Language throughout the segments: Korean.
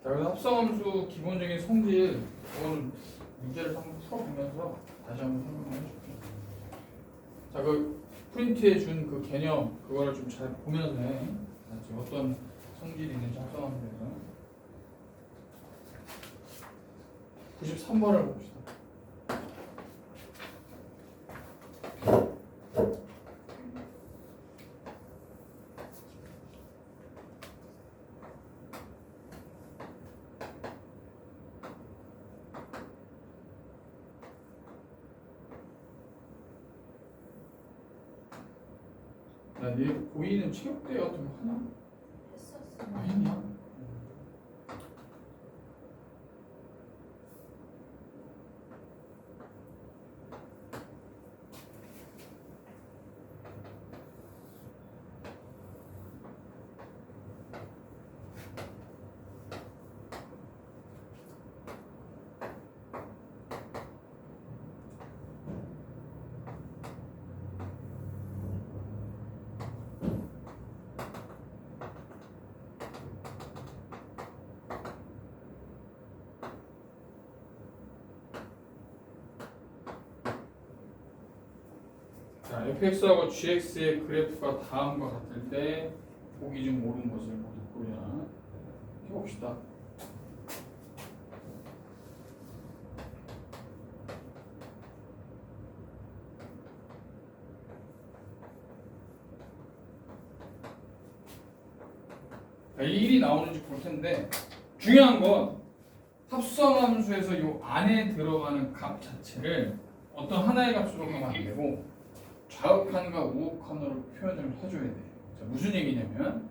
자, 그래서 합성함수 기본적인 성질 오늘 문제를 한번 풀어보면서 다시 한번 설명을 해줄게요. 자, 그 프린트해 준 그 개념 그거를 좀 잘 보면서 해. 지금 어떤 성질이 있는지 합성함수에서 93번을 봅시다. 야, 내 고2는 체육대회 같은 거 하나? 했었어. 아, 했냐? 자, fx하고 gx의 그래프가 다음과 같을 때 보기 좀 옳은 것을 모두 고려하라. 해봅시다. 자, 이 1이 나오는지 볼 텐데 중요한 건 합성함수에서 이 안에 들어가는 값 자체를 어떤 하나의 값으로 가면 안 되고 좌극한과 우극한으로 표현을 해줘야 돼요. 자, 무슨 얘기냐면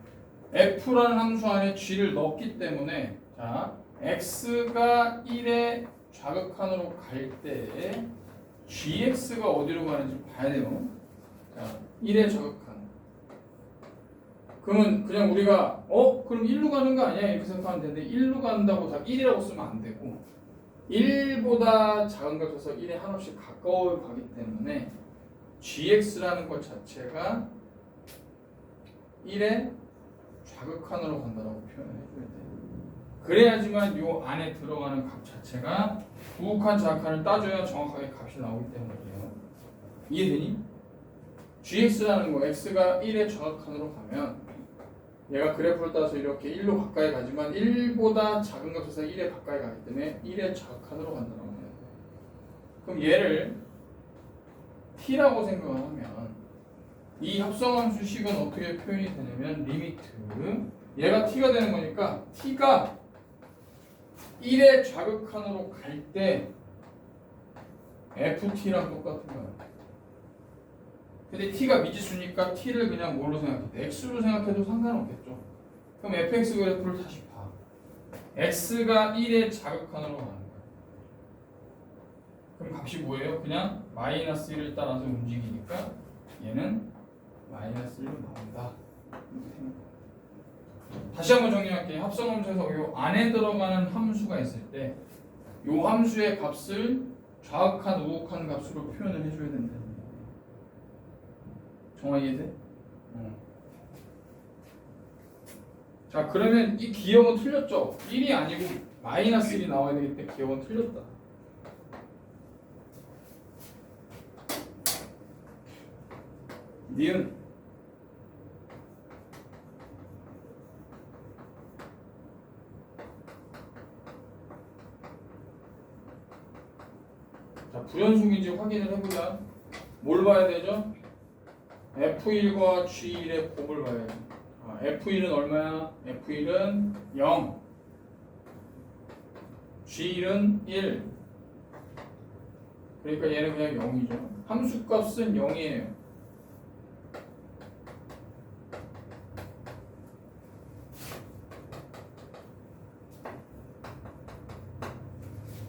f라는 함수 안에 g를 넣었기 때문에 자 x가 1의 좌극한으로 갈 때 gx가 어디로 가는지 봐야 돼요. 자 1의 좌극한. 그러면 그냥 우리가 그럼 1로 가는 거 아니야? 이렇게 생각하면 되는데 1로 간다고 다 1이라고 쓰면 안 되고 1보다 작은 값에서 1에 한없이 가까워 가기 때문에 gx라는 것 자체가 1의 좌극한으로 간다고 표현을 해줘야 돼요. 그래야지만 요 안에 들어가는 값 자체가 우극한 좌극한을 따져야 정확하게 값이 나오기 때문이에요. 이해되니? gx라는 거 x가 1의 좌극한으로 가면 얘가 그래프를 따서 이렇게 1로 가까이 가지만 1보다 작은 값에서 1에 가까이 가기 때문에 1의 좌극한으로 간다고 해요. 그럼 얘를 t라고 생각하면 이 합성함수 식은 어떻게 표현이 되냐면 리미트 얘가 t가 되는 거니까 t가 1의 좌극한으로 갈 때 ft랑 똑같은 거야. 근데 t가 미지수니까 t를 그냥 뭘로 생각해? x로 생각해도 상관없겠죠. 그럼 fx 그래프를 다시 봐. x가 1의 좌극한으로 가는 거야. 그럼 값이 뭐예요? 그냥 마이너스 1을 따라서 움직이니까 얘는 마이너스 1로 나온다. 다시 한번 정리할게요. 합성함수에서 이 안에 들어가는 함수가 있을 때 이 함수의 값을 좌극한, 우극한 값으로 표현을 해줘야 된다는 거예요. 정확히 이해돼? 자, 그러면 이 기억은 틀렸죠? 1이 아니고 마이너스 1이 나와야 되기 때문에 기억은 틀렸다. 니은 자, 불연속인지 확인을 해보자. 뭘 봐야 되죠? F1과 G1의 곱을 봐야지. F1은 얼마야? F1은 0 G1은 1 그러니까 얘는 그냥 0이죠. 함수값은 0이에요.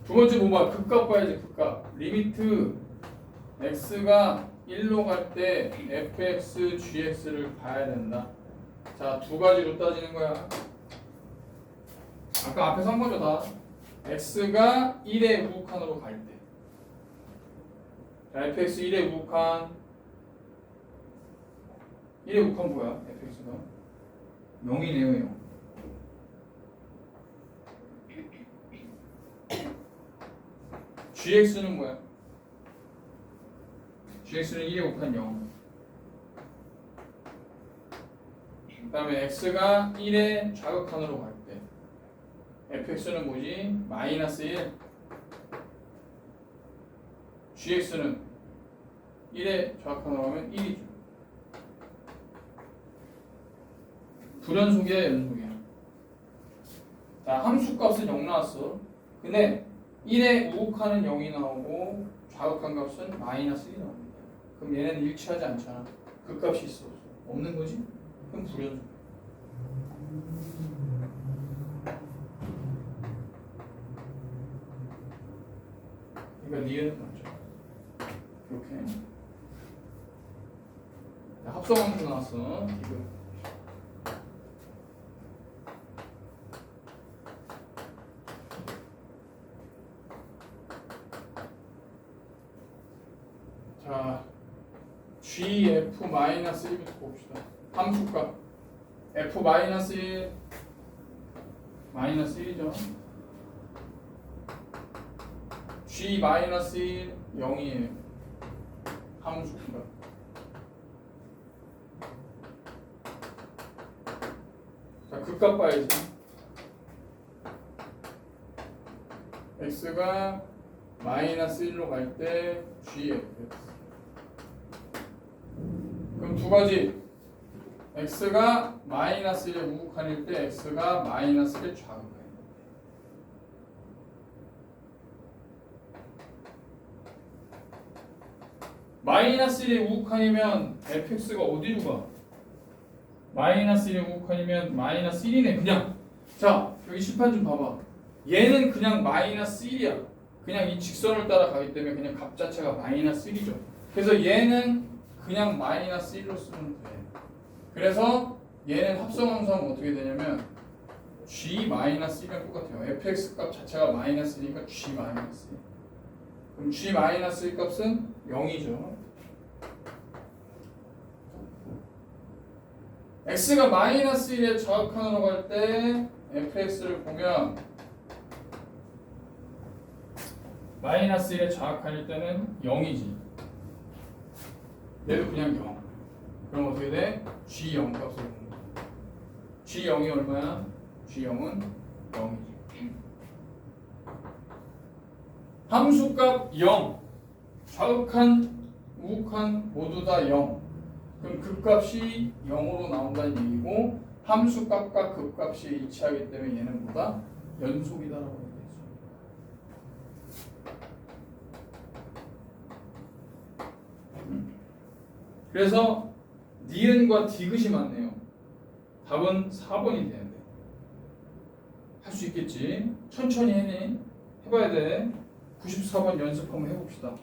두 번째 뭐 봐? 극값 봐야지. 극값 리미트 x가 1로 갈 때 fx, gx를 봐야 된다. 자, 두 가지로 따지는 거야. 아까 앞에서 한 거죠 다. x가 1의 우극한으로 갈 때. 자, fx 1의 우극한 1의 우극한 뭐야? fx가 0이네요. 0. gx는 뭐야? gx는 1에 곱한 0. 그 다음에 x가 1의 좌극한으로 갈 때 fx는 뭐지? 마이너스 1. gx는 1의 좌극한으로 가면 1이죠. 불연속이야, 연속이야? 자, 함수값은 0 나왔어. 근데 1의 우극한은 0이 나오고 좌극한 값은 마이너스 1이 나옵니다. 그럼 얘네는 일치하지 않잖아. 그 값이 있어, 없어? 없는 거지? 그럼 불연속. 그러니까 니은 맞죠? 이렇게. 자, 합성함수 나왔어. 이거. 자, gf-1부터 봅시다. 함수값 f-1 마이너스 1이죠. g-1 0이에요. 함수값. 자, 극값 봐야지. x가 마이너스 1로 갈 때 gfx. 그럼 두 가지. x가 마이너스 1의 우극한일 때 x가 마이너스 1의 좌극한. 마이너스 1의 우극한이면 fx가 어디로 가? 마이너스 1의 우극한이면 마이너스 1이네 그냥. 자, 여기 칠판 좀 봐봐. 얘는 그냥 마이너스 1이야. 그냥 이 직선을 따라가기 때문에 그냥 값 자체가 마이너스 1이죠. 그래서 얘는 그냥 마이너스 1로 쓰면 돼. 그래서 얘는 합성함수하면 어떻게 되냐면 g-1이랑 똑같아요. fx 값 자체가 마이너스 1이니까 g-1. 그럼 g-1 값은 0이죠. x가 마이너스 1의 좌극한으로 갈 때 fx를 보면 마이너스 1의 좌극한일 때는 0이지. 얘도 그냥 0. 그럼 어떻게 돼? g0 값을 보는 거야. g0이 얼마야? g0은 0이지. 함수값 0. 좌극한, 우극한 모두 다 0. 그럼 극값이 0으로 나온다는 얘기고 함수값과 극값이 일치하기 때문에 얘는 뭐다? 연속이다라고 얘기했어. 그래서 니은과 디귿이 맞네요. 답은 4번이 되는데. 할 수 있겠지? 천천히 해니? 해봐야 돼. 94번 연습 한번 해봅시다.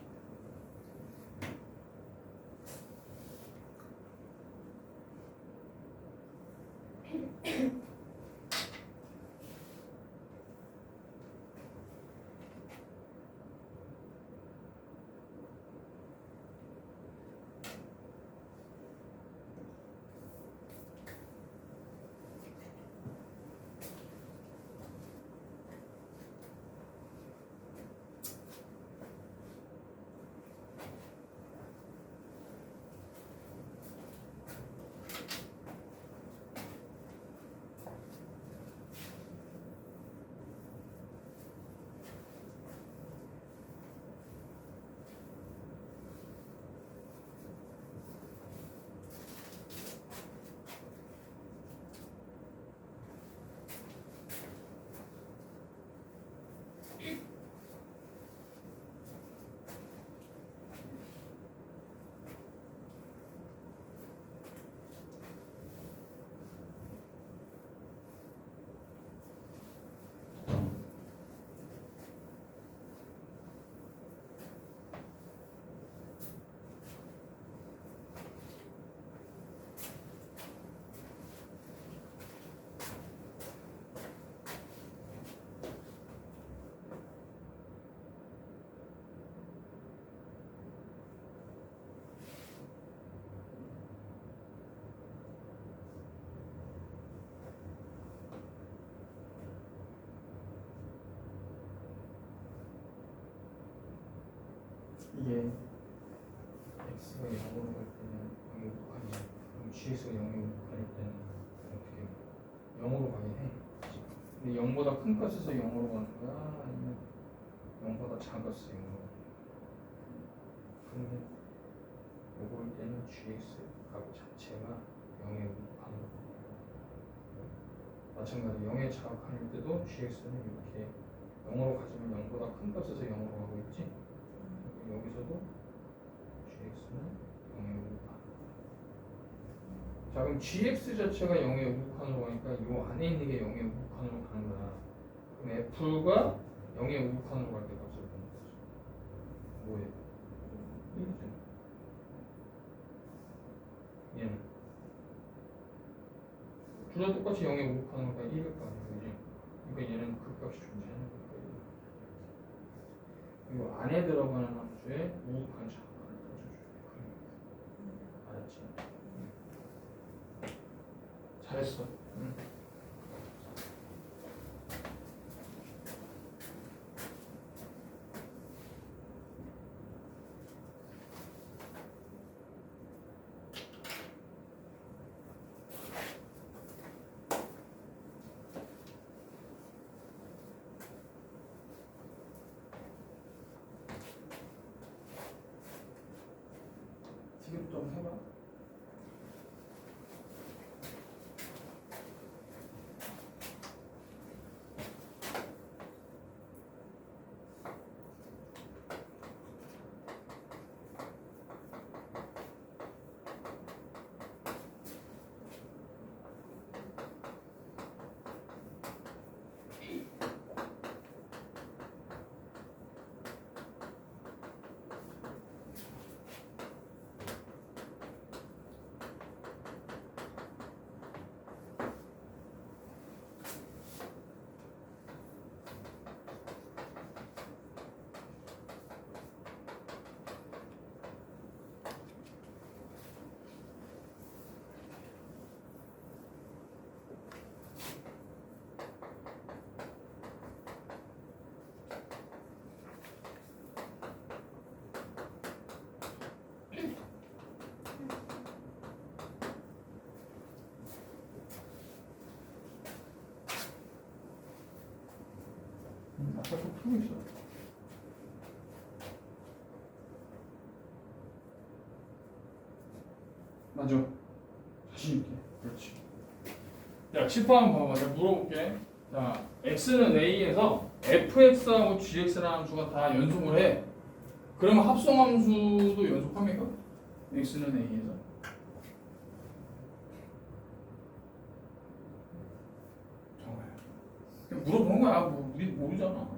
이게 x가 0으로 갈 때는 0이 우칸이 그럼 gx가 0이 우칸일 때는 어떻게 0으로 가긴 해. 근데 0보다 큰 값에서 0으로 가는 거야? 아니면 0보다 작았어 0으로? 그러면 요걸 때는 gx 값 자체가 0의 우칸으로 마찬가지로 0의 자각한일 때도 gx는 이렇게 0으로 가지만 0보다 큰 값에서 0으로 가고 있지? 여기서도 gx는 0의 우칸. 자 그럼 gx 자체가 0의 우칸으로 가니까 이 안에 있는 게 0의 우칸으로 가는 거야. 그럼 f가 0의 우칸으로 갈 때 값을 보는 거지. 뭐예요? 1이죠. 얘는 둘 다 똑같이 0의 우칸으로 가야 1일 거 아니야, 그지? 그러니까 얘는 그 값이 존재하는 거야. 그리고 안에 들어가는 함수에 우칸 자각을 떠줘줘야 돼. 알았지? 잘했어. 응. 지금 좀 해봐. 아까 좀 풀고 있어. 맞아. 자신 있게. 그렇지. 야, 10번 한번 봐봐. 내가 물어볼게. 자, x는 a에서 fx하고 gx라는 함수가 다 연속을 해. 그러면 합성함수도 연속합니까? x는 a에서. 정말. 그냥 물어보는 거야. 뭐 우리 모르잖아.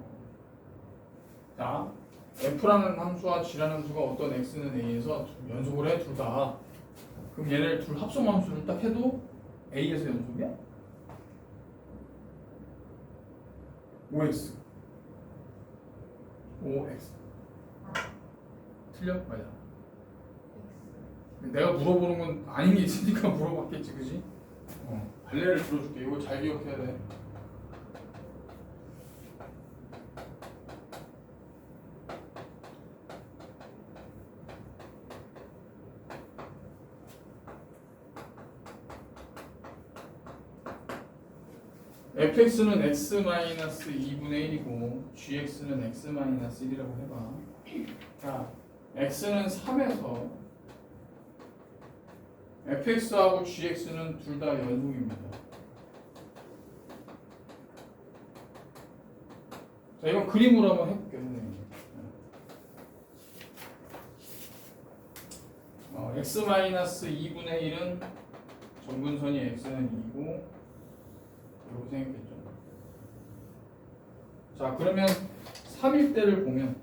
자, f라는 함수와 g라는 함수가 어떤 x는 a에서 연속을 해, 둘 다. 그럼 얘네를 둘 합성함수를 딱 해도 a에서 연속이야? 5x 5x 틀려? 맞아. 내가 물어보는 건 아닌 게 있으니까 물어봤겠지, 그지? 발레를 들어줄게. 이거 잘 기억해야 돼. fx는 x-2분의 1이고 gx는 x-1이라고 해봐. 자, x는 3에서 fx하고 gx는 둘 다 연속입니다. 자, 이건 그림으로 한번 해볼게요, 선생님. x-2분의 1은 정분선이 x는 2고 이렇게 생겼겠죠. 자, 그러면 3일 때를 보면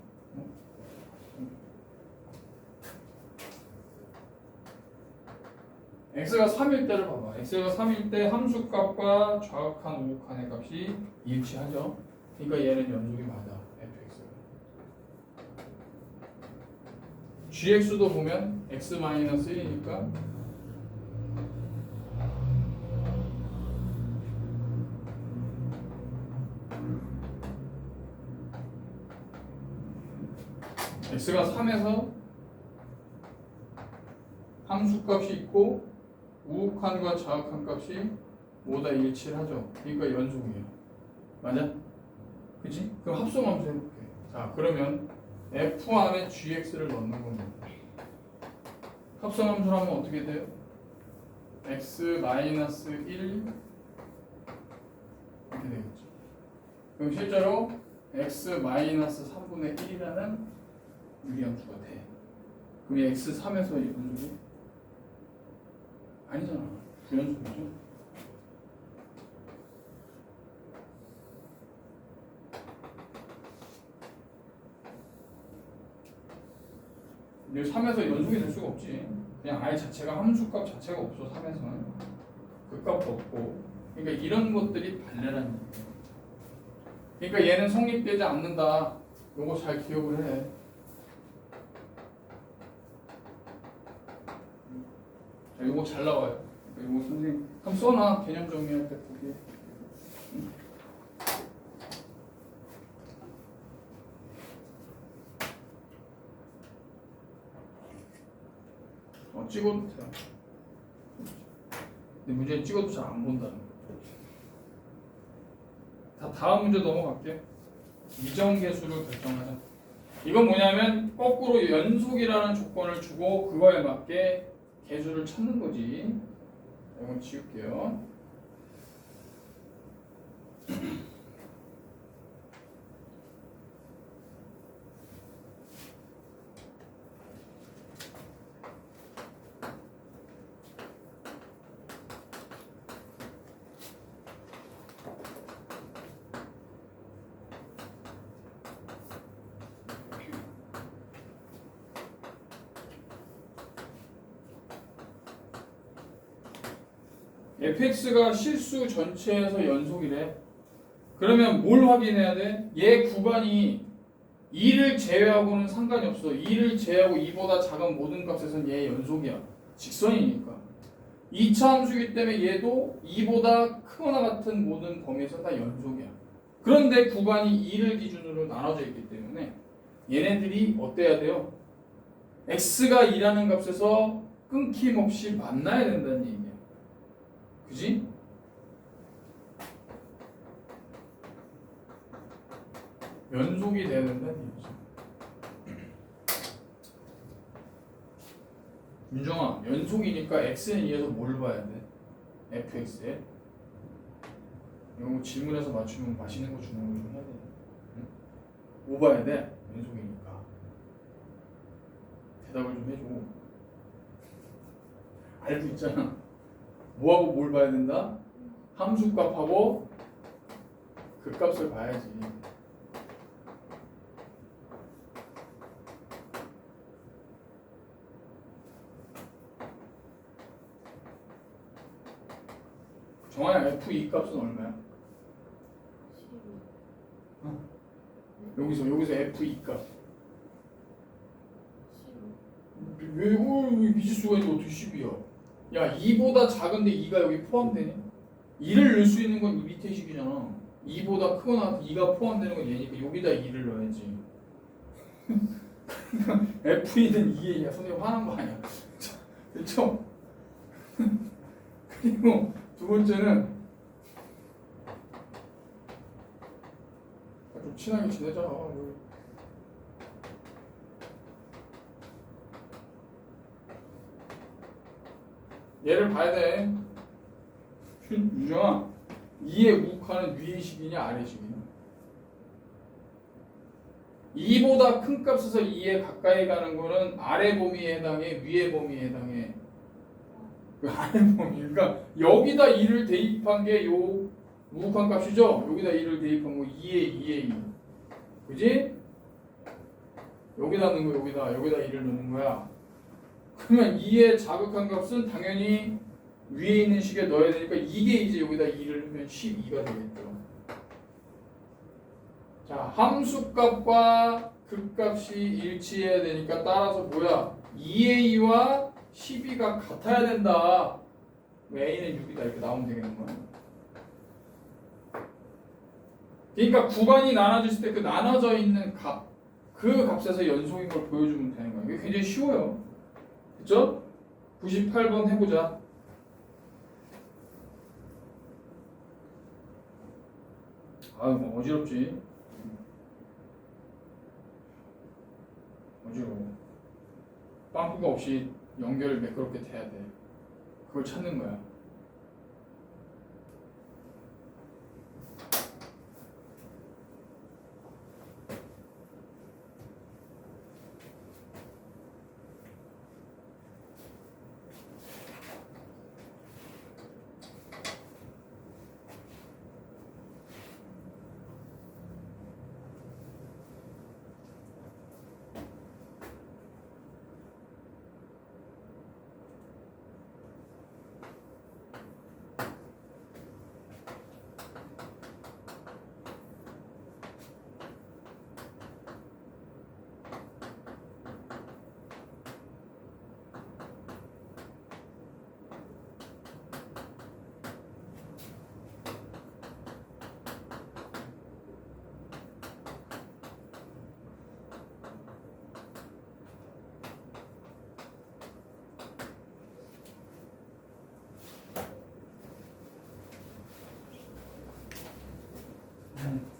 x가 3일 때를 봐봐. x가 3일 때 함수값과 좌극한 우극한의 값이 일치하죠. 그러니까 얘는 연속이 맞아. fx가. gx도 보면 x-1이니까 x가 3에서 함수값이 있고 우극한과 자극한 값이 모두 다 일치를 하죠. 그러니까 연속이에요. 맞아? 그치? 그럼 합성함수 해볼게. 자, 그러면 f 안에 gx를 넣는 겁니다. 합성함수를 하면 어떻게 돼요? x-1 이렇게 되겠죠. 그럼 실제로 x-3분의 1이라는 유리함수가 돼. 그럼 이 x3에서 연속이 아니잖아. 부연속이죠. 근데 3에서 연속이 될 수가 없지. 그냥 아예 자체가 함수값 자체가 없어. 3에서는 그 값도 없고. 그러니까 이런 것들이 발레라는 얘기예요. 그러니까 얘는 성립되지 않는다. 요거 잘 기억을 해. 자, 요거 잘 나와요. 요거 선생님 한번 써놔. 개념 정리할 때 보기. 찍어도 돼요. 근데 문제는 찍어도 잘 안 본다는 거. 자, 다음 문제 넘어갈게요. 이정계수를 결정하자. 이건 뭐냐면 거꾸로 연속이라는 조건을 주고 그거에 맞게 계수를 찾는 거지. 이건 지울게요. fx가 실수 전체에서 연속이래. 그러면 뭘 확인해야 돼? 얘 구간이 2를 제외하고는 상관이 없어. 2를 제외하고 2보다 작은 모든 값에서는 얘 연속이야. 직선이니까. 2차 함수이기 때문에 얘도 2보다 크거나 같은 모든 범위에서 다 연속이야. 그런데 구간이 2를 기준으로 나눠져 있기 때문에 얘네들이 어때야 돼요? x가 2라는 값에서 끊김없이 만나야 된다는 얘기야. 그지? 연속이 돼야 된다는 얘기죠. 윤정아, 연속이니까 x는 2에서 뭘 봐야 돼? fx에? 이거 질문에서 맞추면 맛있는 거 주는 거 좀 해야 돼. 응? 뭐 봐야 돼? 연속이니까. 대답을 좀 해줘. 알고 있잖아. 뭐하고 뭘 봐야 된다? 함수값하고 그 값을 봐야지. 정한아, f2 값은 얼마야? 12. 어? 여기서 f2 값. 12. 왜 미지수가 있는데 어떻게 10이야? 야, 2보다 작은데 2가 여기 포함되네? 2를 넣을 수 있는 건 이 밑에 식이잖아. 2보다 크거나 2가 포함되는 건 얘니까 여기다 2를 넣어야지. F2는 2에 선생님 화난 거 아니야? 그렇죠? 그리고 두 번째는 좀 친하게 지내자. 얘를 봐야 돼. 유정아, 2의 우극하는 위의 식이냐 아래 식이냐? 2보다 큰 값에서 2에 가까이 가는 거는 아래 범위에 해당해, 위의 범위에 해당해. 그 아래 범위. 그러니까 여기다 2를 대입한 게 요 우극한 값이죠? 여기다 2를 대입한 거 2에 2에 2. 그지? 여기다 넣는 거 여기다 2를 넣는 거야. 그러면 2의 자극한 값은 당연히 위에 있는 식에 넣어야 되니까 이게 이제 여기다 2를 넣으면 12가 되겠죠. 자, 함수값과 극값이 일치해야 되니까 따라서 뭐야? 2의 2와 12가 같아야 된다. A는 6이다 이렇게 나오면 되겠는 거야. 그러니까 구간이 나눠졌을 때 그 나눠져 있는 값 그 값에서 연속인 걸 보여주면 되는 거예요. 이게 굉장히 쉬워요. 그죠? 98번 해보자. 아유, 뭐 어지럽지. 어지러워. 빵꾸가 없이 연결을 매끄럽게 돼야 돼. 그걸 찾는 거야.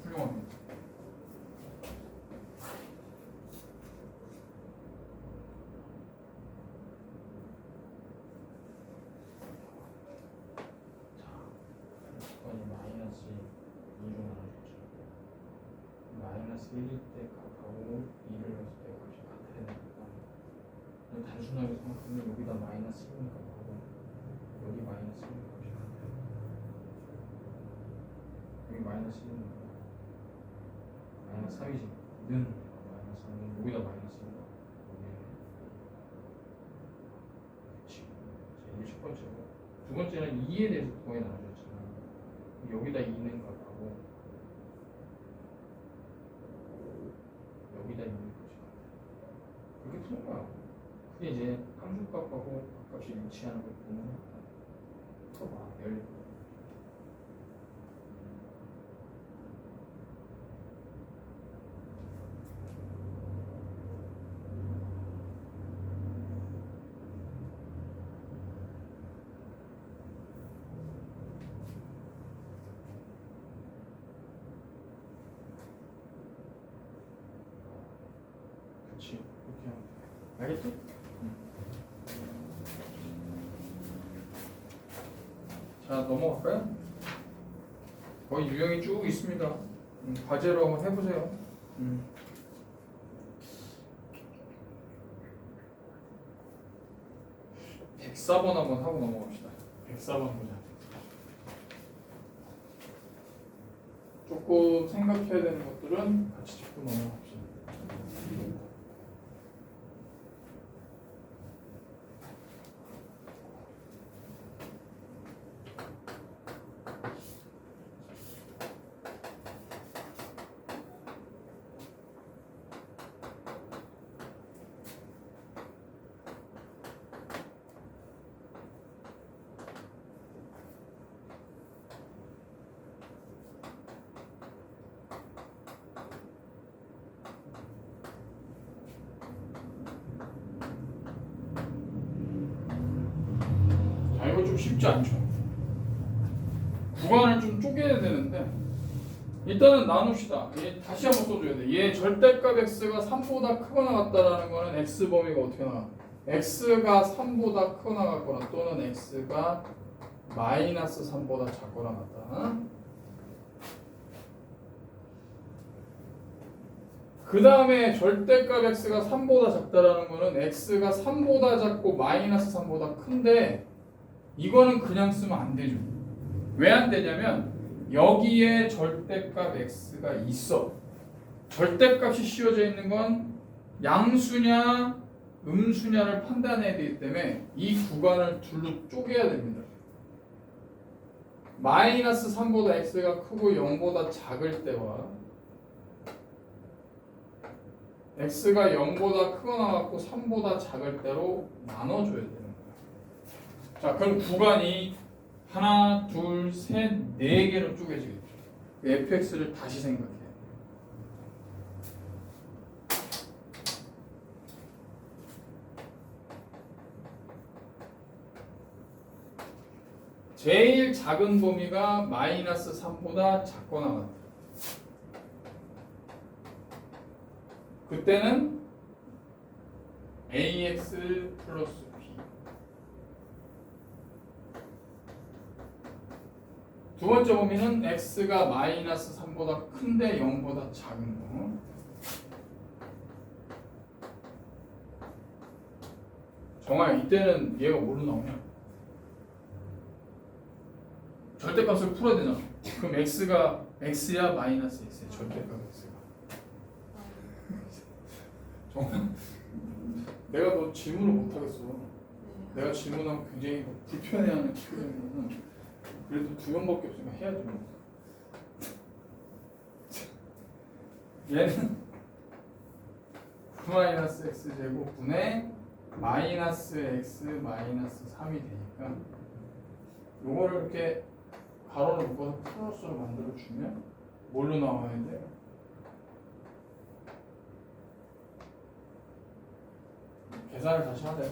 훌륭합니다. 이번이 마이너스 2로 나눠줬죠. 마이너스 1일 때 값하고 2를 넣었을 때 값이 같아야 되니까 그냥 단순하게 생각하면 여기다 마이너스 1인 값하고 여기 마이너스 1인 값이 같아요. 여기 마이너스 1인 값 마이너스 3이지 는 마이너스 3은 여기다 마이너스 1인 값 그치. 이게 첫 번째고 두 번째는 2에 대해서 두개 나눠줬잖아. 여기다 2는 값하고 여기다 2는 값이 같아. 그렇게 푸는 거야. 그게 이제 함수값하고 값이 일치하는 걸 보면 풀어봐. 그렇지. 그렇게 하면 돼. 알겠지? 자, 넘어갈까요? 거의 유형이 쭉 있습니다. 과제로 한번 해보세요. 104번 한번 하고 넘어갑시다. 104번 보자. 조금 생각해야 되는 것들은 같이 짚고 넘어갑시다. 자, 이거 좀 쉽지 않죠? 구간을 좀 쪼개야 되는데 일단은 나눕시다. 얘 다시 한번 써줘야 돼. 얘 절대값 x가 3보다 크거나 같다라는 거는 x 범위가 어떻게 나와? x가 3보다 크거나 같거나 또는 x가 마이너스 3보다 작거나 같다. 그 다음에 절대값 x가 3보다 작다라는 거는 x가 3보다 작고 마이너스 3보다 큰데 이거는 그냥 쓰면 안 되죠. 왜 안 되냐면 여기에 절대값 x가 있어. 절대값이 씌워져 있는 건 양수냐 음수냐를 판단해야 되기 때문에 이 구간을 둘로 쪼개야 됩니다. 마이너스 3보다 x가 크고 0보다 작을 때와 x가 0보다 크거나 같고 3보다 작을 때로 나눠줘야 되는 거예요. 자, 그럼 구간이 하나, 둘, 셋, 네 개로 쪼개지겠죠. fx를 다시 생각해요. 제일 작은 범위가 마이너스 3보다 작거나 같아. 그때는 ax 플러스 b. 두 번째 범위는 x가 마이너스 3보다 큰데 0보다 작은 거. 정아야, 이때는 얘가 뭘로 나오냐? 절대값을 풀어야 되잖아. 그럼 x가 x야 마이너스 x야 절대값 x가. 정아, 내가 너 질문을 못 하겠어. 내가 질문하면 굉장히 불편해하는 표정이거든. 그래도 두 명밖에 없으니까 해야지 뭐. 얘는 9-x 제곱분의 마이너스 x 마이너스 3이 되니까 요거를 이렇게 가로를 묶어서 플러스로 만들어 주면 뭘로 나와야 돼? 계산을 다시 하자.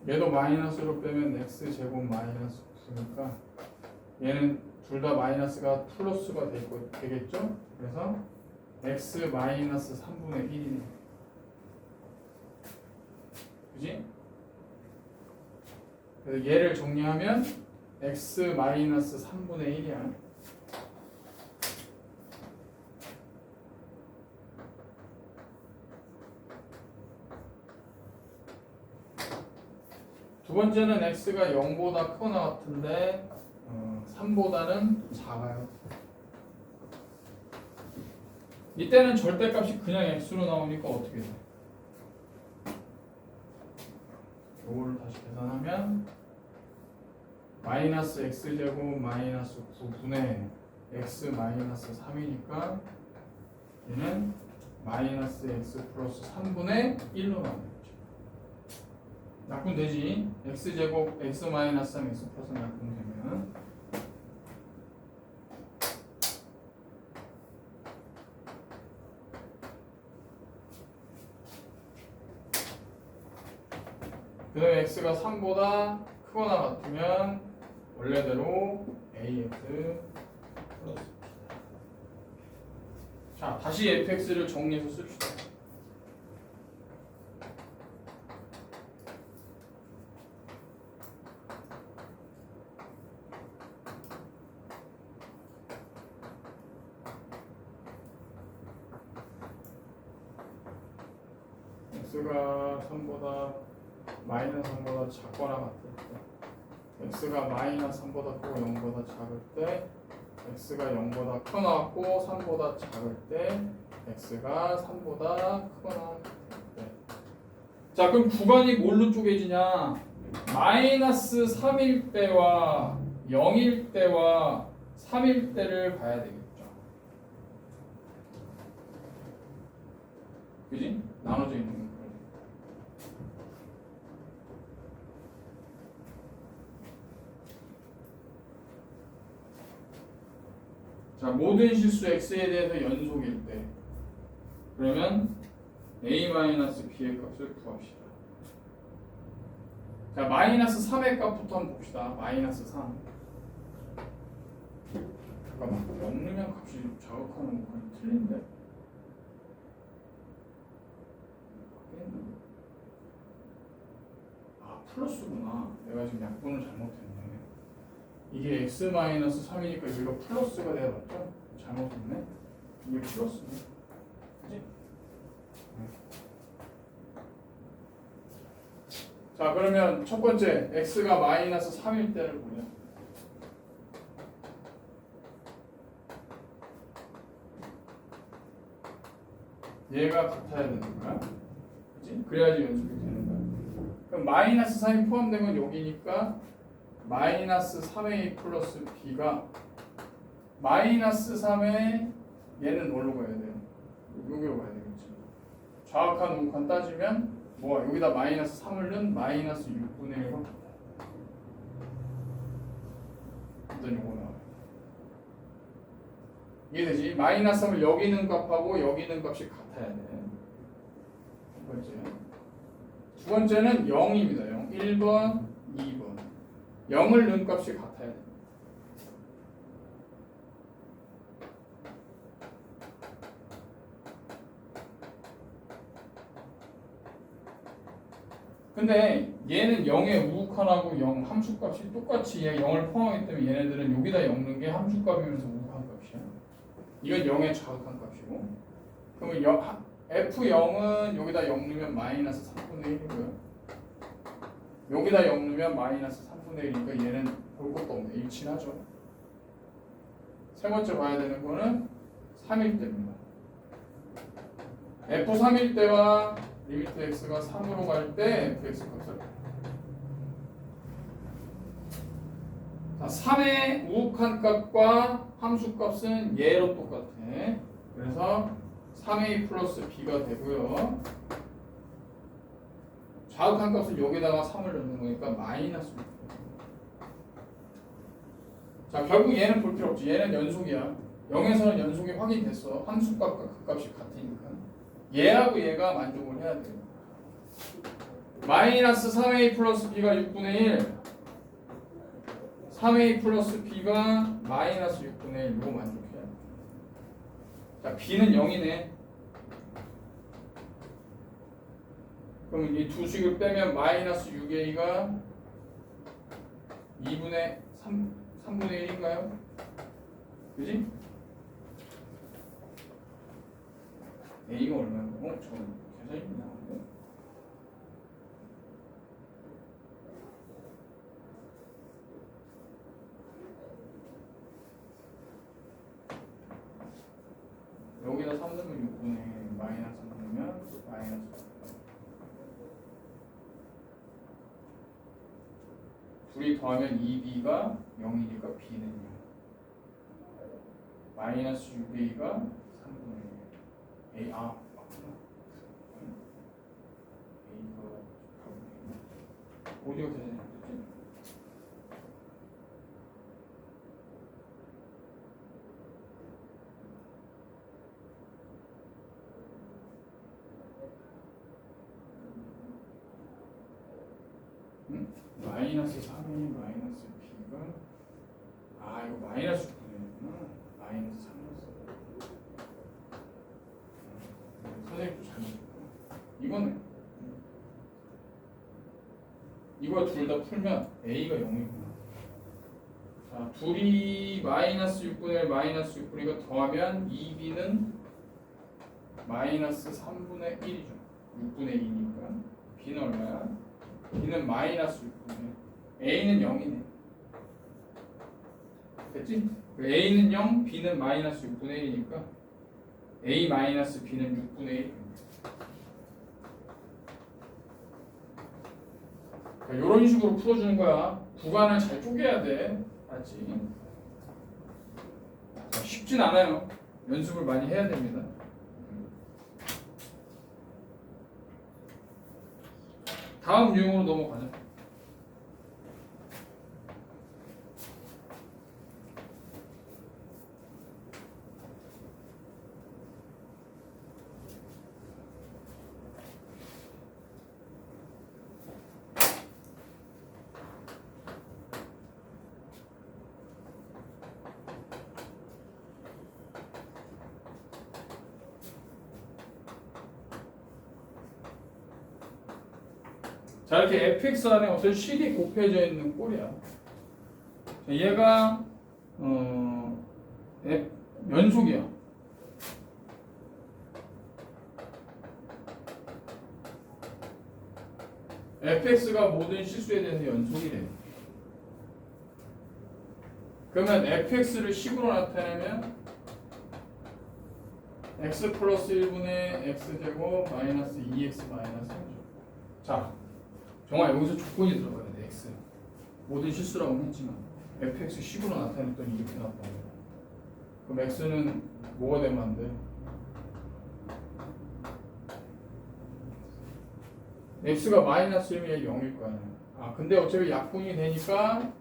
얘도 마이너스로 빼면 x 제곱 마이너스 9니까 얘는 둘 다 마이너스가 플러스가 되겠죠? 그래서 x 마이너스 3분의 1이네. 그지? 그래서 얘를 정리하면 x 마이너스 3분의 1이야. 두 번째는 x가 0보다 크거나 같은데 3보다는 작아요. 이때는 절대값이 그냥 x로 나오니까 어떻게 돼? 요거를 다시 계산하면 마이너스 x제곱 마이너스 9분의 x 마이너스 3이니까 얘는 마이너스 x 플러스 3분의 1로 나옵니다. 약분되지. x제곱 x 마이너스 3 x 플러스 약분되면 그 다음에 x가 3보다 크거나 같으면 원래대로 ax 플러스 b. 자, 다시 fx를 정리해서 씁시다. x가 3보다 마이너스 3보다 작거나 같을 때 x가 마이너스 3보다 크고 0보다 작을 때 x가 0보다 크거나 같고 3보다 작을 때 x가 3보다 크거나 같을 때. 자, 그럼 구간이 뭘로 쪼개지냐? 마이너스 3일 때와 0일 때와 3일 때를 봐야 되겠죠. 그지? 나눠져 있는 거. 자, 모든 실수 x에 대해서 연속일 때 그러면 a-b의 값을 구합시다. 자, 마이너스 3의 값부터 한번 봅시다. 마이너스 3. 잠깐만, 영능량 값이 자극하는 거 거의 틀린데? 아, 플러스구나. 내가 지금 약분을 잘못했네. 이게 x-3이니까 여기가 플러스가 돼야 맞죠? 잘못했네. 이게 플러스네. 그치? 자, 그러면 첫 번째 x가 마이너스 3일 때를 보자. 얘가 같아야 되는 거야. 그치? 그래야지 연속이 되는 거야. 그럼 마이너스 3이 포함되면 여기니까 마이너스 3a 플러스 b가 마이너스 3에 얘는 뭘로 가야 돼요? 여기로 가야 되겠지. 좌악한 우악한 따지면 뭐가 여기다 마이너스 3을 넣은 마이너스 6분의 1과 같아요. 일단 요거 나와요. 이해되지? 마이너스 3을 여기 있는 값하고 여기 있는 값이 같아야 돼. 첫 번째. 두 번째는 0입니다. 0. 1번, 2번. 0을 넣은 값이 같아야 돼요. 근데 얘는 0의 우극한하고 0 함수값이 똑같이 얘 0을 포함하기 때문에 얘네들은 여기다 0 넣은 게 함수값이면서 우극한 값이야. 이건 0의 자극한 값이고. 그러면 F0은 여기다 0 넣으면 마이너스 3분의 1이고요. 여기다 0 넣으면 마이너스 3분의 1이니까 얘는 볼 것도 없네. 일치하죠. 세 번째 봐야 되는 거는 3일 때입니다. F3일 때와 리미트 x가 3으로 갈 때 fx 값을 자 3의 우극한 값과 함수 값은 얘로 똑같아. 그래서 3a 플러스 b가 되고요. 자극한 값은 여기다가 3을 넣는 거니까 마이너스 6. 자 결국 얘는 볼 필요 없지. 얘는 연속이야. 0에서는 연속이 확인됐어. 함수 값과 그 값이 같으니까. 얘하고 얘가 만족을 해야 돼요. 마이너스 3a 플러스 b가 6분의 1 3a 플러스 b가 마이너스 6분의 1 이거 만족해야 돼. 자 b는 0이네. 그럼 이 두 식을 빼면 마이너스 6a가 2분의 3분의 1인가요? 그지? a가 얼마인가? 저는 계산이 나오는데. 여기다 3 넣으면 6분의 마이너스 3 넣으면 마이너스 4. 둘이 더하면 2b가 0이니까 b는 0. 마이너스 6a가 3분의 1. A 맞구나. A가 어디가 계산이 안 되지? 응? 마이너스 3이 마이너스 b가 이거 마이너스 9구나. 마이너스 3이었어. 선생님도 잘못했구나. 이거는 이거 둘 다 풀면 a가 0이구나. 자, 둘이 마이너스 6분의 1 마이너스 6분의 1가 더하면 2b는 마이너스 3분의 1이죠. 6분의 2니까 b는 얼마야? b는 마이너스 6분의 1. a는 0이네. 됐지? a는 0, b는 마이너스 6분의 1이니까 a 마이너스 b는 6분의 1입니다. 이런 식으로 풀어주는 거야. 구간을 잘 쪼개야 돼. 알지? 쉽진 않아요. 연습을 많이 해야 됩니다. 다음 유형으로 넘어가자. 자 이렇게 fx 안에 어떤 식이 곱해져 있는 꼴이야. 얘가 연속이야. fx가 모든 실수에 대해서 연속이래. 그러면 fx를 식으로 나타내면 x 플러스 1분의 x제곱 마이너스 2x 마이너스 3죠. 자 정말 여기서 조건이 들어가야 돼. x 모든 실수라고는 했지만 fx 식으로 나타냈더니 이렇게 나타나요. 그럼 x는 뭐가 되면 안 돼? x가 마이너스 1이면 0일 거 아니야. 근데 어차피 약분이 되니까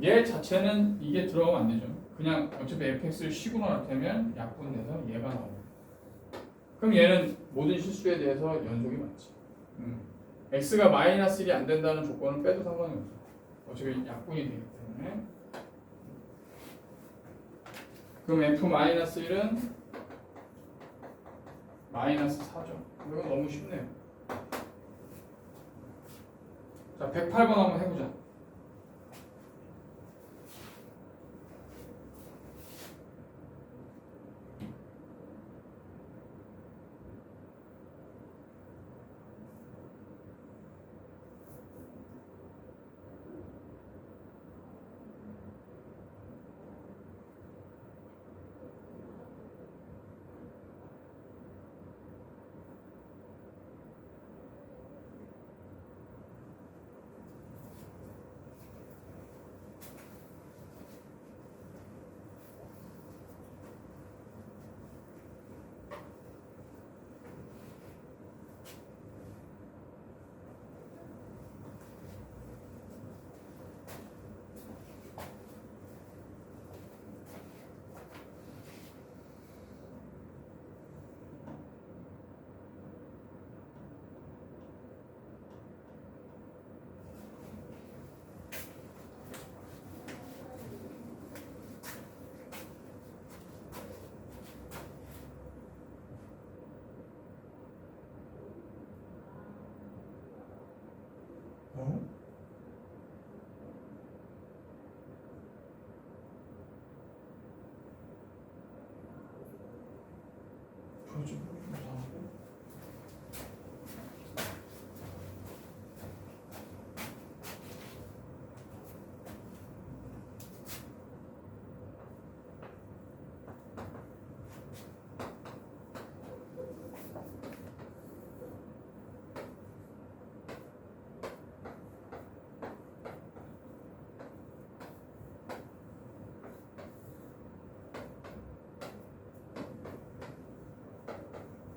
얘 자체는 이게 들어가면 안 되죠. 그냥 어차피 fx를 식으로 나타내면 약분돼서 얘가 나오고. 그럼 얘는 모든 실수에 대해서 연속이 맞지. x가 마이너스 1이 안 된다는 조건은 빼도 상관이 없어. 어차피 약분이 되기 때문에. 그럼 f-1은 마이너스 4죠. 이거 너무 쉽네요. 자, 108번 한번 해보자. 어? 저 좀 이상하고.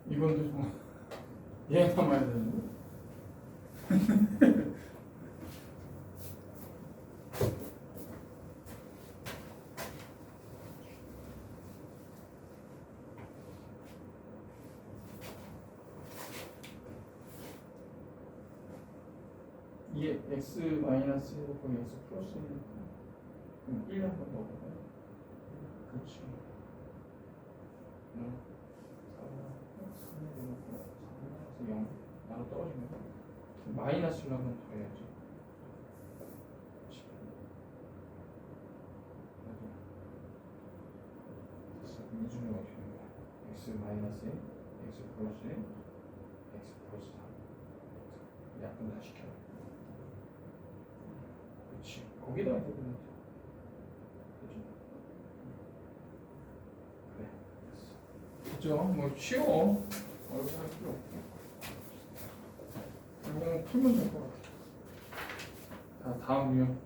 이건데 정말 얘 담아야 되는데. 이게 x 마이너스 1고 x 플러스 1이니까 그럼 1 한번 넣어볼까요? 그렇지. 0 나로 떨어지면 마이너스 1 한번 더 해야지. 이 중에 어떻게 되는 거야? x 마이너스 1, x 플러스 1, x 플러스 3 약분 다 시켜. 그렇지. 거기다 이제 그냥 그렇지. 그래. 됐어. 그죠? 뭐 쉬워. 어렵게 할 필요 없고. 이거 풀면 될 것 같아. 자, 다음 유형.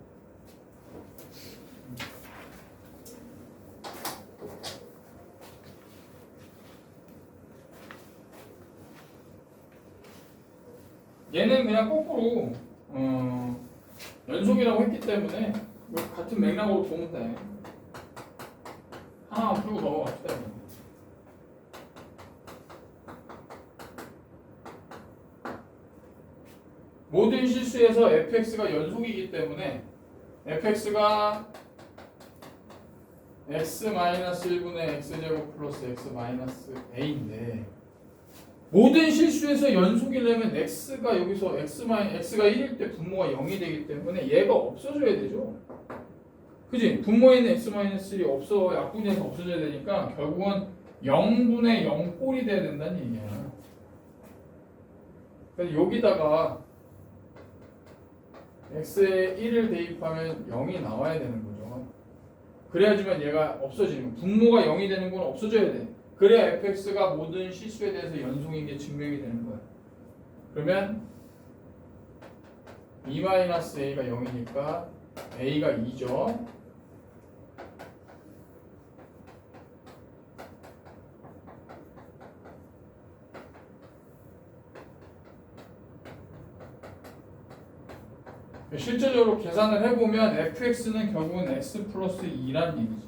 얘는 그냥 거꾸로 연속이라고 했기 때문에 뭐 같은 맥락으로 보면 돼. 하나 풀고 넘어갑시다. 모든 실수에서 fx가 연속이기 때문에 fx가 x-1분의 x제곱 플러스 x-a인데 모든 실수에서 연속이려면 x가 여기서 x가 1일 때 분모가 0이 되기 때문에 얘가 없어져야 되죠. 그지? 분모에 있는 x-1이 없어 약분해서 없어져야 되니까 결국은 0분의 0꼴이 돼야 된다는 얘기야. 그래서 여기다가 x에 1을 대입하면 0이 나와야 되는 거죠. 그래야지만 얘가 없어지는 거야. 분모가 0이 되는 건 없어져야 돼. 그래야 fx가 모든 실수에 대해서 연속인 게 증명이 되는 거야. 그러면 2-a가 0이니까 a가 2죠. 실제적으로 계산을 해보면 fx는 결국은 x 플러스 2란 얘기지.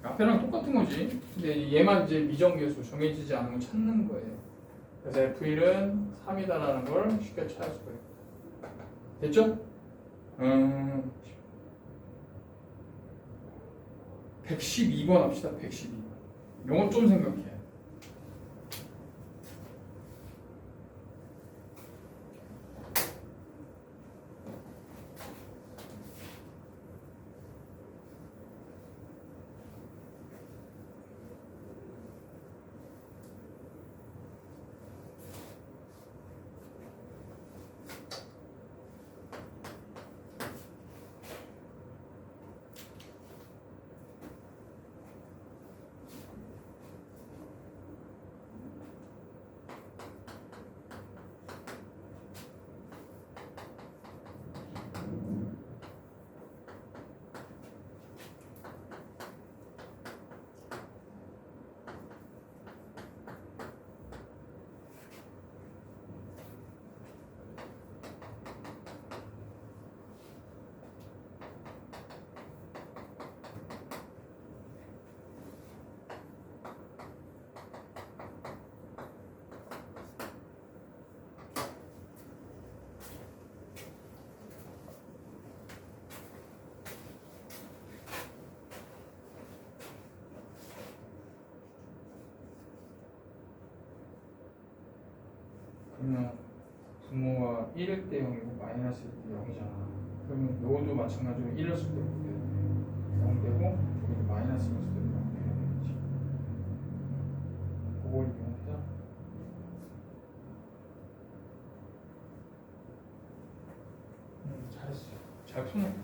앞에랑 똑같은 거지. 근데 얘만 이제 미정계수 정해지지 않은 걸 찾는 거예요. 그래서 F1은 3이다라는 걸 쉽게 찾을 수가 있다. 됐죠? 112번 합시다. 112번. 요거 좀 생각해. 그러면 분모가 1일 때 0이고 마이너스일 때 0이잖아. 그러면 요것도 마찬가지로 1이었을 때 0되고 여기도 마이너스였을 때 0되겠지. 그걸 이용해서 잘했어. 잘 푸네.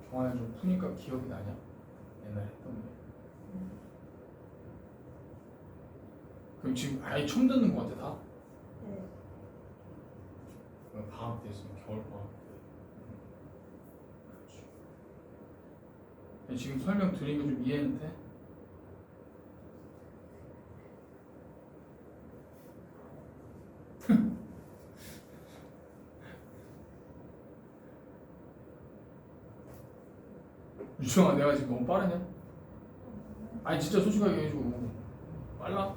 정환이 좀 푸니까 기억이 나냐? 옛날에 했던 게. 그럼 지금 아예 처음 듣는 것 같아 다? 네. 그럼 방학 때 있으면 겨울 방학 때. 그렇지. 근데 지금 설명 드린 거 좀 이해는 돼? 유정아 내가 지금 너무 빠르냐? 아니 진짜 솔직하게 해줘. 빨라?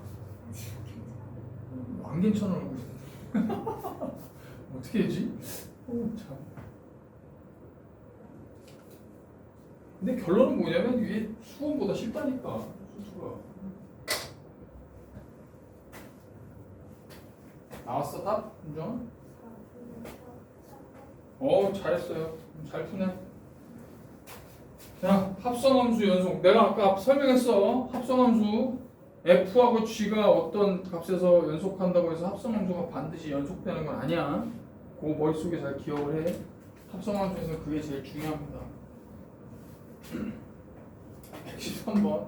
안 괜찮아. 어떻게 되지? 참. 근데 결론은 뭐냐면 이게 수험보다 쉽다니까 수수가. 나왔어 답? 유정아? 잘했어요. 잘 푸네. 자, 합성함수 연속. 내가 아까 설명했어. 합성함수 F하고 G가 어떤 값에서 연속한다고 해서 합성함수가 반드시 연속되는 건 아니야. 그거 머릿속에 잘 기억을 해. 합성함수에서 그게 제일 중요합니다. 113번.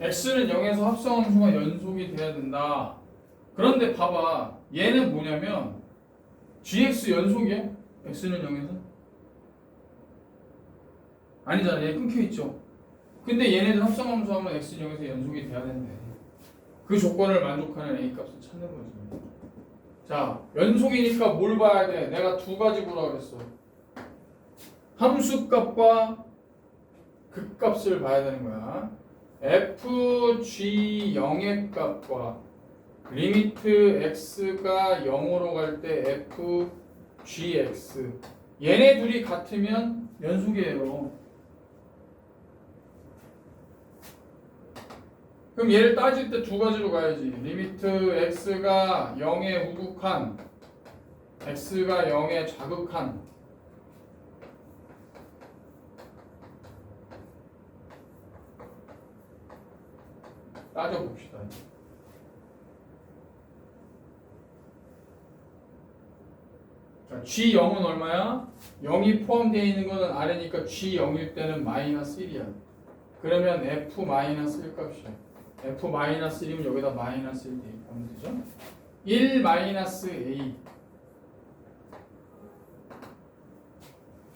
x는 0에서 합성함수가 연속이 돼야 된다. 그런데 봐봐. 얘는 뭐냐면 gx 연속이야? x는 0에서? 아니잖아. 얘 끊겨있죠. 근데 얘네들 합성함수 하면 x는 0에서 연속이 돼야 된대. 그 조건을 만족하는 a값을 찾는 거지. 자, 연속이니까 뭘 봐야 돼? 내가 두 가지 보라 그랬어. 함수값과 극값을 봐야 되는 거야. fg0의 값과 리미트 x가 0으로 갈 때 fgx 얘네 둘이 같으면 연속이에요. 그럼 얘를 따질 때 두 가지로 가야지. 리미트 x가 0에 우극한 x가 0에 자극한 따져봅시다. 자, G0은 얼마야? 0이 포함되어 있는 거는 R이니까 G0일 때는 마이너스 1이야. 그러면 F 마이너스 1 값이야. F 마이너스 1이면 여기다 마이너스 1 대입하면 되죠? 1 마이너스 A.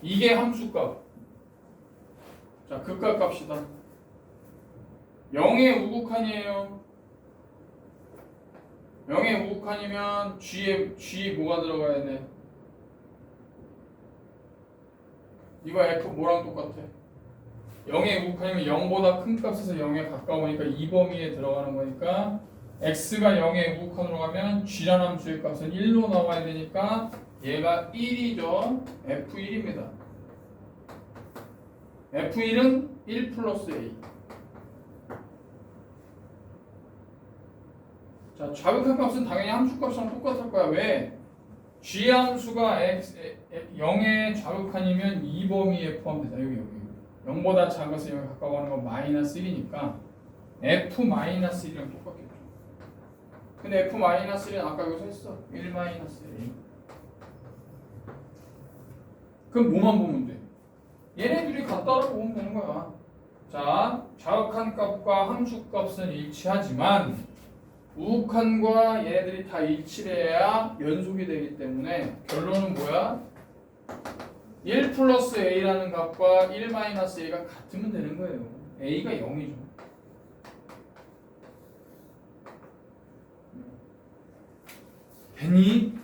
이게 함수값. 자, 극값 값이다. 0의 우극한이에요. 0의 우극한이면 G 뭐가 들어가야 돼? 이거 F 뭐랑 똑같아? 0의 우극한이면 0보다 큰 값에서 0에 가까우니까 이 범위에 들어가는 거니까 x가 0의 우극한으로 가면 g라는 함수의 값은 1로 나와야 되니까 얘가 1이죠. F1입니다. F1은 1 플러스 A. 자, 좌극한 값은 당연히 함수값이랑 똑같을 거야. 왜? G 함수가 0의 좌극한이면 이 범위에 포함되다. 여기 0보다 작아서 0에 가까워하는 건 마이너스 1이니까 F 마이너스 1이랑 똑같겠죠. 근데 F 마이너스 1은 아까 여기서 했어. 1 마이너스 1. 그럼 뭐만 보면 돼? 얘네들이 같다라고 보면 되는 거야. 자, 좌극한 값과 함수 값은 일치하지만 우극한과 얘네들이 다 일치를 해야 연속이 되기 때문에 결론은 뭐야? 1 플러스 A라는 값과 1 마이너스 A가 같으면 되는 거예요. A가 0이죠. 됐니?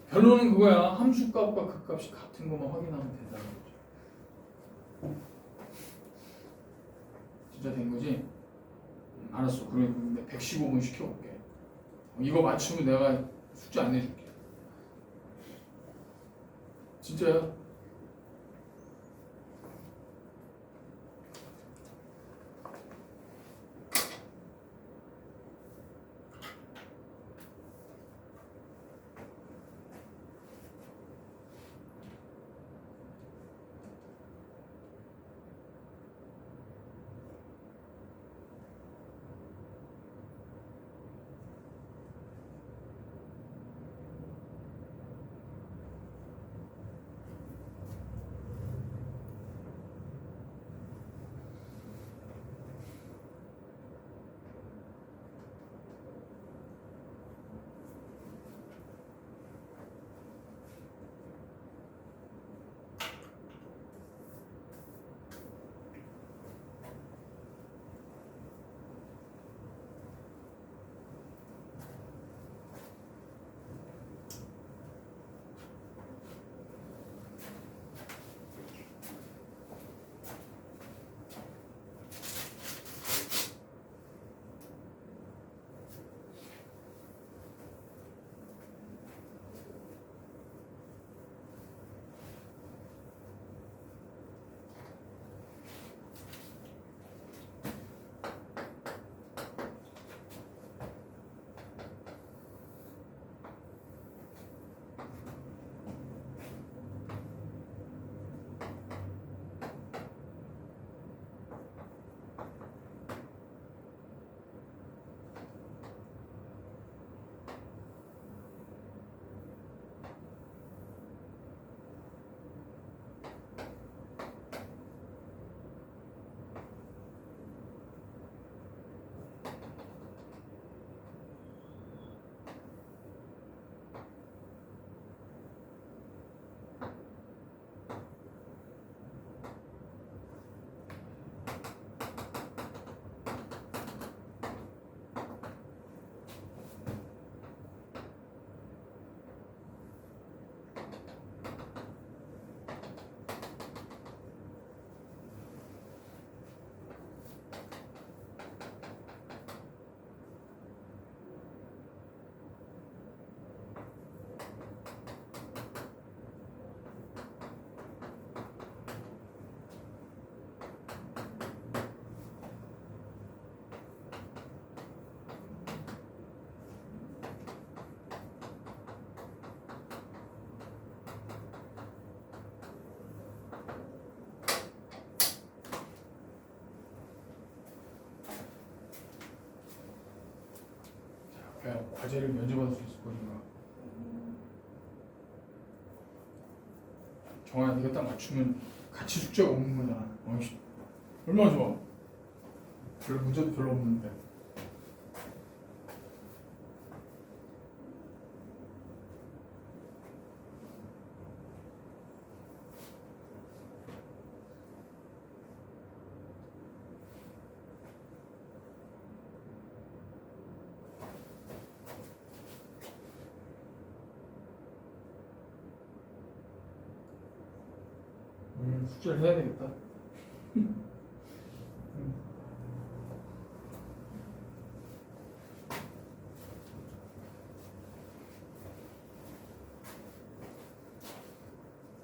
결론은 그거야. 함수값과 극값이 같은 것만 확인하면 된다는 거죠. 진짜 된 거지? 알았어. 그래, 115분 시켜볼게. 이거 맞추면 내가 숙제 안 내줄게. 진짜야? 야, 과제를 면제받을 수 있을 거니까. 정아야, 네가 딱 맞추면 같이 숙제가 없는 거잖아. 어이씨, 얼마나 좋아. 별 문제도 별로 없는데. 숙제를 해야 되겠다.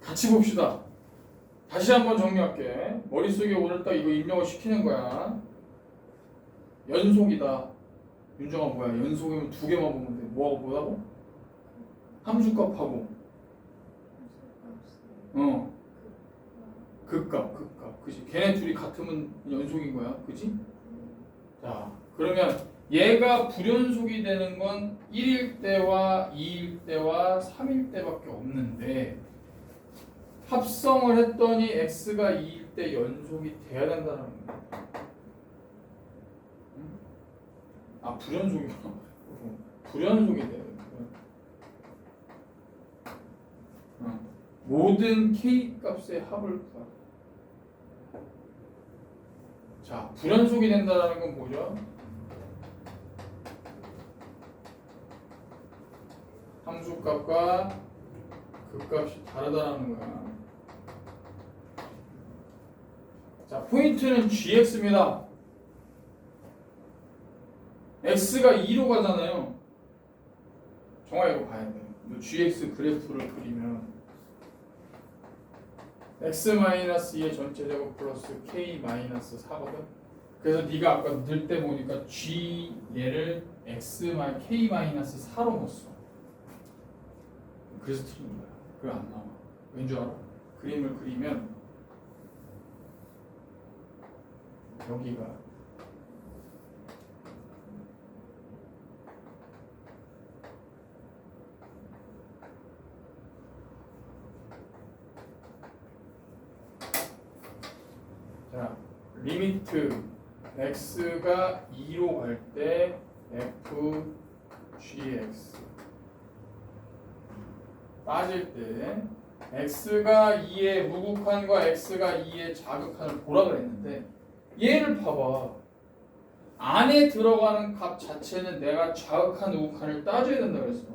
같이 봅시다. 다시 한번 정리할게. 머릿속에 오늘 딱 이거 입력을 시키는 거야. 연속이다. 윤정아 뭐야? 연속이면 두 개만 보면 돼. 뭐하고 뭐하고? 함수값하고 극값. 그지? 걔네 둘이 같으면 연속인 거야. 그지? 자, 그러면 얘가 불연속이 되는 건 1일 때와 2일 때와 3일 때밖에 없는데 합성을 했더니 x가 2일 때 연속이 돼야 된다는 거야. 응? 아, 불연속이구나. 불연속이 돼야 돼. 모든 k 값의 합을 구하라. 자, 불연속이 된다는 건 뭐죠? 함수값과 극값이 다르다는 거야. 자, 포인트는 gx입니다. x가 2로 가잖아요. 정말 이거 봐야 돼요. gx 그래프를 그리면 x-2의 전체 제곱 플러스 k-4거든. 그래서 네가 아까 늘 때 보니까 g 얘를 k-4로 넣었어. 그래서 틀린 거야. 그거 안 나와. 왠 줄 알아? 그림을 그리면 여기가 자, 리미트 x가 2로 갈 때 fgx 빠질 때 x가 2의 무극한과 x가 2의 자극한을 보라 그랬는데 얘를 봐봐. 안에 들어가는 값 자체는 내가 자극한 우극한을 따져야 된다 그랬어.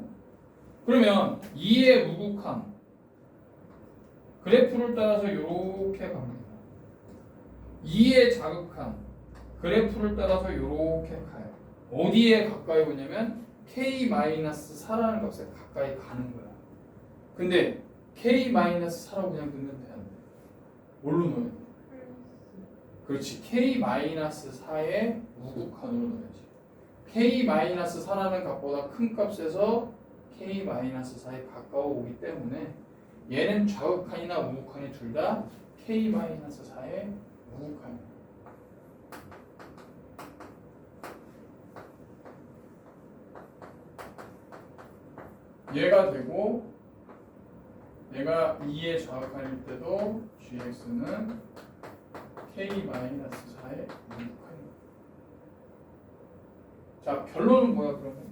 그러면 2의 무극한 그래프를 따라서 이렇게 갑니다. 2의 자극한 그래프를 따라서 이렇게 가요. 어디에 가까이 오냐면 k-4라는 값에 가까이 가는 거야. 근데 k-4라고 그냥 넣으면 돼, 안 돼? 뭘로 넣어야 돼? 그렇지, k-4의 우극한으로 넣어야지. k-4라는 값보다 큰 값에서 k-4에 가까워 오기 때문에 얘는 좌극한이나 우극한이 둘 다 k-4의 우극한이야. 얘가 되고 얘가 2의 좌극한일 때도 gx는 k-4의 우극한이야. 자, 결론은 뭐야 그러면?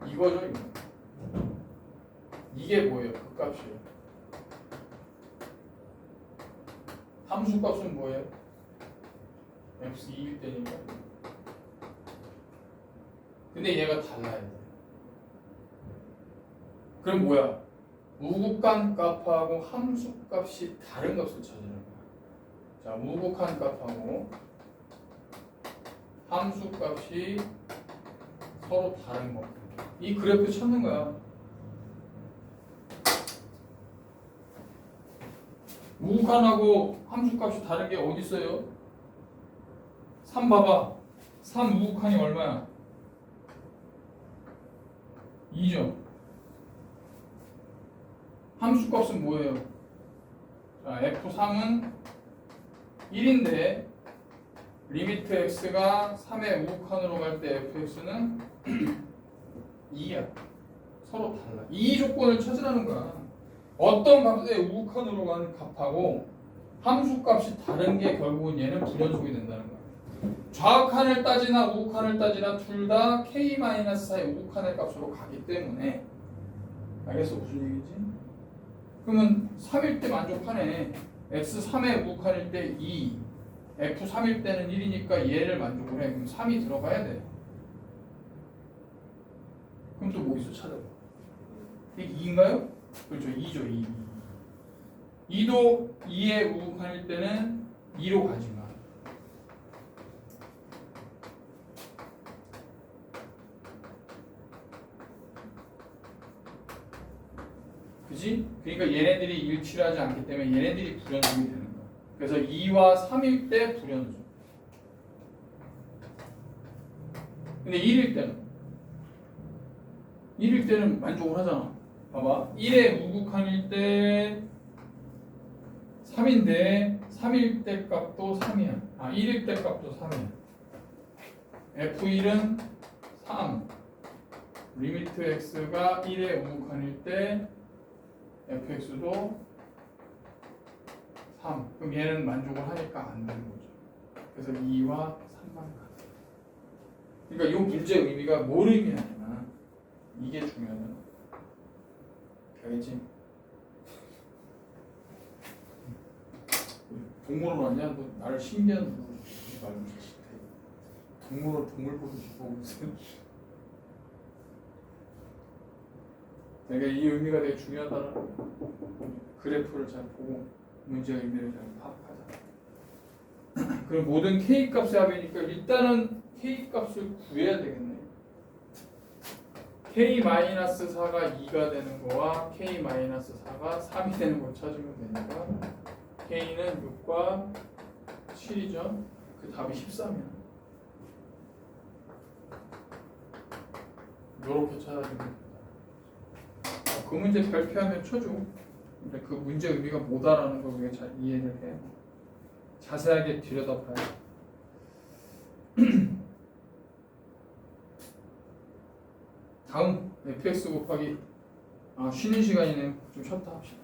이거죠, 이거. 이게 뭐예요? 그 값이에요. 함수 값은 뭐예요? x 2일 때니까. 근데 얘가 달라야 돼. 그럼 뭐야? 우극한 값하고 함수 값이 다른 값을 찾으는 거야. 자, 우극한 값하고 함수 값이 서로 다른 거. 이 그래프 찾는 거야. 우극한하고 함수값이 다른 게 어디 있어요? 3 봐봐. 3 우극한이 얼마야? 2죠. 함수값은 뭐예요? 자, F3은 1인데 리미트 x가 3의 우극한으로 갈 때 fx는 2야. 서로 달라. 이 조건을 찾으라는 거야. 어떤 값의 우극한으로 가는 값하고 함수 값이 다른 게 결국은 얘는 불연속이 된다는 거야. 좌극한을 따지나 우극한을 따지나 둘 다 k-4의 우극한의 값으로 가기 때문에 알겠어? 무슨 얘기인지? 그러면 3일 때 만족하네. x 3의 우극한일 때 2, f 3일 때는 1이니까 얘를 만족을 해. 그럼 3이 들어가야 돼. 그럼 또 뭐 있어? 찾아봐. 이게 2인가요? 그렇죠. 2죠. 2. 2도 2의 우극한일 때는 2로 가지만 그지? 그러니까 얘네들이 일치하지 않기 때문에 얘네들이 불연속이 되는 거야. 그래서 2와 3일 때 불연속. 근데 1일 때는 만족을 하잖아. 봐봐. 1의 우극한일 때 3인데 3일 때 값도 3이야. 1일 때 값도 3이야. F1은 3. 리미트 x가 1의 우극한일 때 fx도 3. 그럼 얘는 만족을 하니까 안 되는 거죠. 그래서 2와 3만 가. 그러니까 이 문제의 의미가 뭘 의미하냐면 이게 중요하잖아. 알겠지? 동물원 왔냐? 너 나를 신기한 동물로 주지 말고 동물원 동물 보고 싶어 무슨? 내가 이 의미가 되게 중요하다라고 그래프를 잘 보고 문제의 의미를 잘 파악하자. 그럼 모든 k 값의 합이니까 일단은 k 값을 구해야 되겠네. k-4가 2가 되는 거와 k-4가 3이 되는 걸 찾으면 되니까 k는 6과 7이죠. 그 답이 13이야. 이렇게 찾아주면 된다. 그 문제 발표하면 쳐줘. 근데 그 문제 의미가 뭐다라는 걸 우리가 잘 이해를 해. 자세하게 들여다봐야 돼. 다음 fx 곱하기 쉬는 시간이네요. 좀 쉬었다 합시다.